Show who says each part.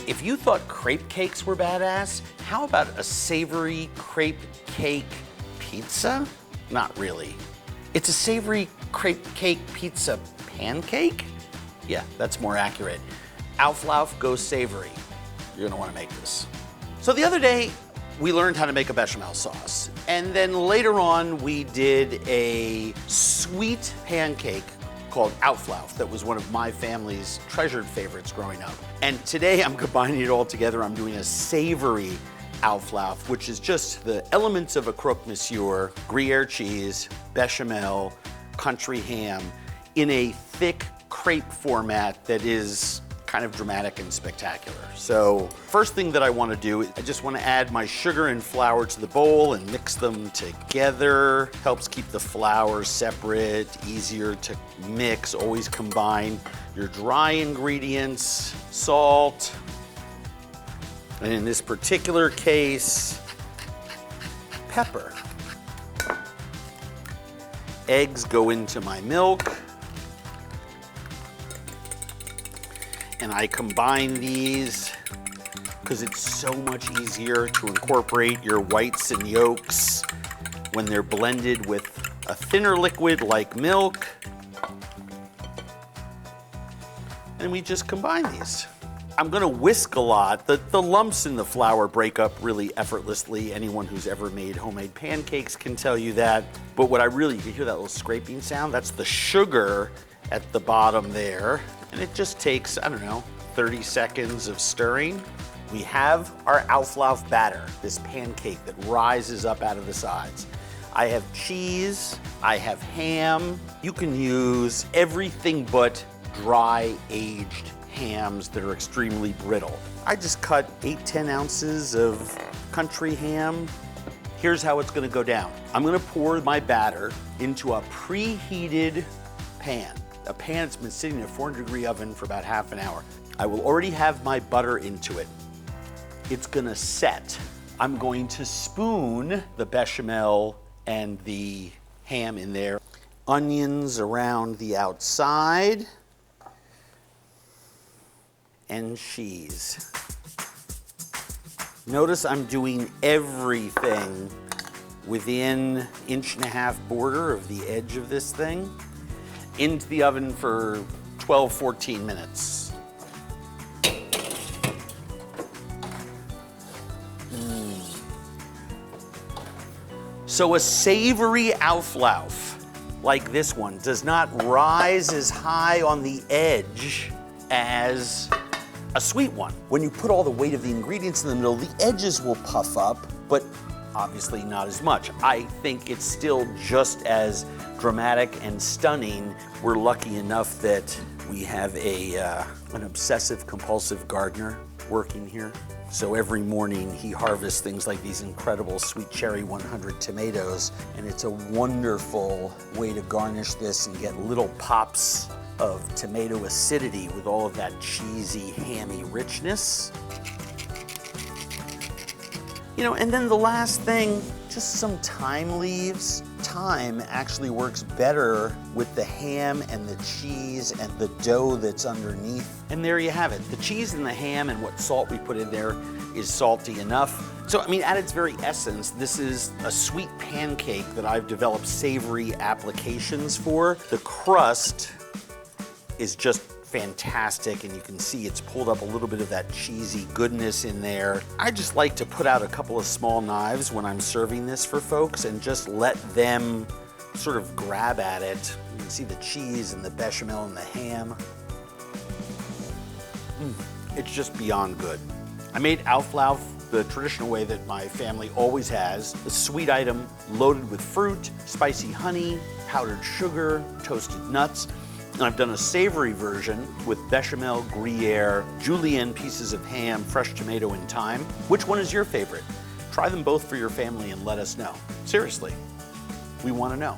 Speaker 1: If you thought crepe cakes were badass, how about a savory crepe cake pizza? Not really. It's a savory crepe cake pizza pancake? Yeah, that's more accurate. Auflauf goes savory. You're gonna wanna make this. So the other day, we learned how to make a bechamel sauce. And then later on, we did a sweet pancake called Auflauf that was one of my family's treasured favorites growing up. And today I'm combining it all together. I'm doing a savory Auflauf, which is just the elements of a croque monsieur, Gruyère cheese, bechamel, country ham, in a thick crepe format that is kind of dramatic and spectacular. So first thing that I want to do, I just want to add my sugar and flour to the bowl and mix them together. Helps keep the flour separate, easier to mix, always combine your dry ingredients, salt, and in this particular case, pepper. Eggs go into my milk. And I combine these because it's so much easier to incorporate your whites and yolks when they're blended with a thinner liquid like milk. And we just combine these. I'm gonna whisk a lot. The lumps in the flour break up really effortlessly. Anyone who's ever made homemade pancakes can tell you that. But what I really, you hear that little scraping sound? That's the sugar at the bottom there. And it just takes, I don't know, 30 seconds of stirring. We have our Auflauf batter, this pancake that rises up out of the sides. I have cheese, I have ham. You can use everything but dry aged hams that are extremely brittle. I just cut 8-10 ounces of country ham. Here's how it's gonna go down. I'm gonna pour my batter into a preheated pan. A pan that's been sitting in a 400-degree oven for about half an hour. I will already have my butter into it. It's gonna set. I'm going to spoon the bechamel and the ham in there. Onions around the outside. And cheese. Notice I'm doing everything within 1.5 border of the edge of this thing. Into the oven for 12-14 minutes. So a savory Auflauf like this one does not rise as high on the edge as a sweet one. When you put all the weight of the ingredients in the middle, the edges will puff up, but obviously not as much. I think it's still just as dramatic and stunning. We're lucky enough that we have an obsessive compulsive gardener working here. So every morning he harvests things like these incredible sweet cherry 100 tomatoes, and it's a wonderful way to garnish this and get little pops of tomato acidity with all of that cheesy, hammy richness. You know, and then the last thing, just some thyme leaves. Thyme actually works better with the ham and the cheese and the dough that's underneath. And there you have it. The cheese and the ham and what salt we put in there is salty enough. So, I mean, at its very essence, this is a sweet pancake that I've developed savory applications for. The crust is just fantastic, and you can see it's pulled up a little bit of that cheesy goodness in there. I just like to put out a couple of small knives when I'm serving this for folks and just let them sort of grab at it. You can see the cheese and the bechamel and the ham. It's just beyond good. I made Auflauf the traditional way that my family always has. The sweet item loaded with fruit, spicy honey, powdered sugar, toasted nuts. And I've done a savory version with bechamel, gruyere, julienne pieces of ham, fresh tomato, and thyme. Which one is your favorite? Try them both for your family and let us know. Seriously, we want to know.